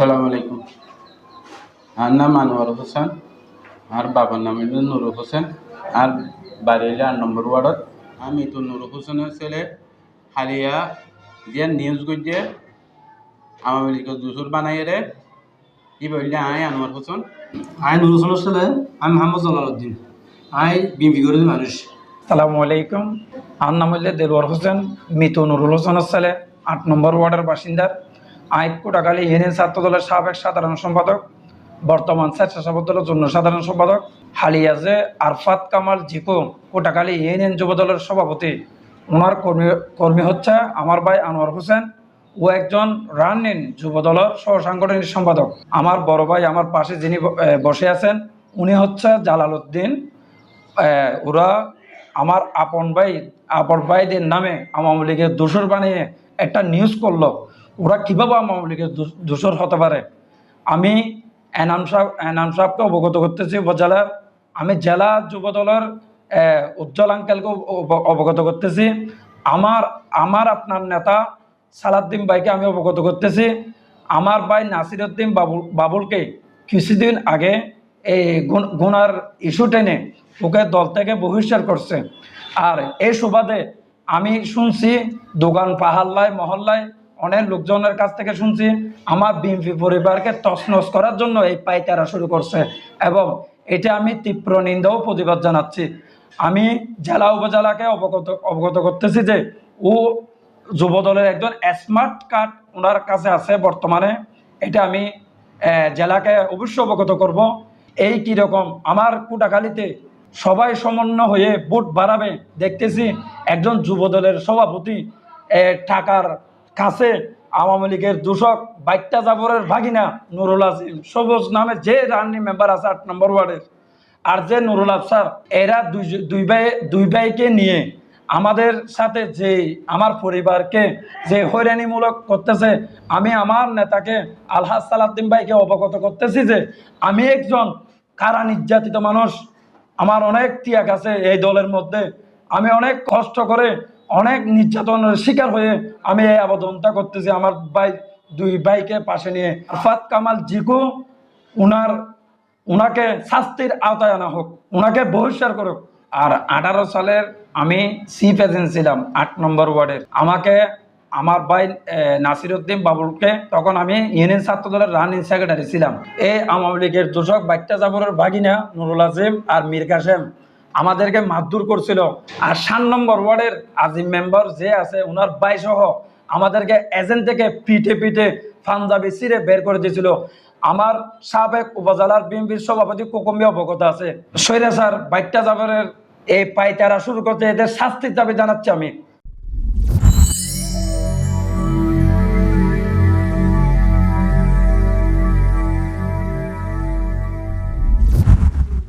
আসসালামু আলাইকুম। আমার নাম আনোয়ার হোসেন। আর বাবার নাম হইল নুর হোসেন। আর বাড়ি হইল ৮ নম্বর ওয়ার্ডত। আমি তো নুর হোসেনের ছেলে। হালিয়া দিয়া নিউজ গজ্জে আওয়ামী লীগের দুসুর বানাইয়ে রে ই বললে আয় আনোয়ার হোসেন। আই নুর হোসেনের ছেলে। আমি মোহাম্মদ জালালউদ্দিন। আই বিএমপি করেছি মানুষ। সালামু আলাইকুম। আমার নাম হইলে দেলোয়ার হোসেন, মৃত নুরুল হোসেনের ছেলে, ৮ নম্বর ওয়ার্ডের বাসিন্দার। আইক কোটাখালী ইউনিয়ন ছাত্র দলের সাবেক সাধারণ সম্পাদক, বর্তমান স্বেচ্ছাসেবক দলের জন্য সাধারণ সম্পাদক। হালিয়াজে আরফাত কামাল জিকো কোটাখালী ইউনিয়ন যুব দলের সভাপতি। ওনার কর্মী হচ্ছে আমার ভাই আনোয়ার হোসেন। ও একজন রানিং যুব দলের সহ সাংগঠনিক সম্পাদক। আমার বড় ভাই আমার পাশে যিনি বসে আছেন উনি হচ্ছে জালালউদ্দিন। ওরা আমার আপন ভাইদের নামে আওয়ামী লীগের দোসর বানিয়ে একটা নিউজ করলো। ওরা কীভাবে আওয়ামী লীগের দোসর হতে পারে? আমি এনাম সাহেবকে অবগত করতেছি উপজেলার। আমি জেলা যুব দলের উজ্জ্বল আঙ্কেলকে অবগত করতেছি। আমার আপনার নেতা সালাদ্দিন ভাইকে আমি অবগত করতেছি। আমার ভাই নাসিরউদ্দিন বাবুলকে কিছুদিন আগে এই গুনার ইস্যু টেনে ওকে দল থেকে বহিষ্কার করছে। আর এই সুবাদে আমি শুনছি দোকান পাহাল্লায় মহল্লায় অনেক লোকজনের কাছ থেকে শুনছি আমার বিএনপি পরিবারকে তছনছ করার জন্য এই পাইতারা শুরু করছে, এবং এটা আমি তীব্র নিন্দা ও প্রতিবাদ জানাচ্ছি। আমি জেলা উপজেলাকে অবগত করতেছি যে ও যুব দলের একজন স্মার্ট কার্ড ওনার কাছে আছে বর্তমানে। এটা আমি জেলাকে অবশ্যই অবগত করব। এই কীরকম আমার কোটাখালীতে সবাই সমন্বয় হয়ে ভোট বাড়াবে দেখতেছি, একজন যুব দলের সভাপতি টাকার কাছে আওয়ামী লীগের দূষক বাইট্টা জাবরের ভাগিনা নুরুল আজিম সবুজ নামে যে রানিং মেম্বার আছে ৮ নম্বর ওয়ার্ডের, আর যে নুরুল আফসার, এরা দুই ভাইকে নিয়ে আমাদের সাথে যে আমার পরিবারকে যে হয়রানিমূলক করতেছে। আমি আমার নেতাকে আলহাজ সালাদ্দিন ভাইকে অবগত করতেছি যে আমি একজন কারা নির্যাতিত মানুষ। আমার অনেক ত্যাগ আছে এই দলের মধ্যে। আমি অনেক কষ্ট করে অনেক নির্যাতনের শিকার হয়ে আমি এই আবেদনটা করতেছি আমার দুই ভাইকে পাশে নিয়ে। আরফাত কামাল জিকু উনাকে শাস্তির আওতায় আনা হোক, উনাকে বহিষ্কার করুক। আর 18 সালের আমি চিফ এজেন্ট ছিলাম ৮ নম্বর ওয়ার্ডের। আমাকে আমার ভাই নাসিরউদ্দিন বাবুলকে, তখন আমি ইউনিয়ন ছাত্র দলের রানিং সেক্রেটারি ছিলাম। এই আওয়ামী লীগের দোষক বাইট্টা জাবরের ভাগিনা নুরুল আজিম আর মীর কাসেম আমাদেরকে মারধর করছিল। আর ৭ নম্বর ওয়ার্ডের আজিম মেম্বার যে আছে ওনার ভাই সহ আমাদেরকে এজেন্ট থেকে পিঠে পাঞ্জাবি ছিঁড়ে বের করে দিয়েছিল। আমার সাবেক উপজেলার বিএনপির সভাপতি কোকম্বি অবগত আছে। স্বৈরাচার বাইট্টা জাবরের এই পাইতারা শুরু করতে এদের শাস্তির দাবি জানাচ্ছি আমি।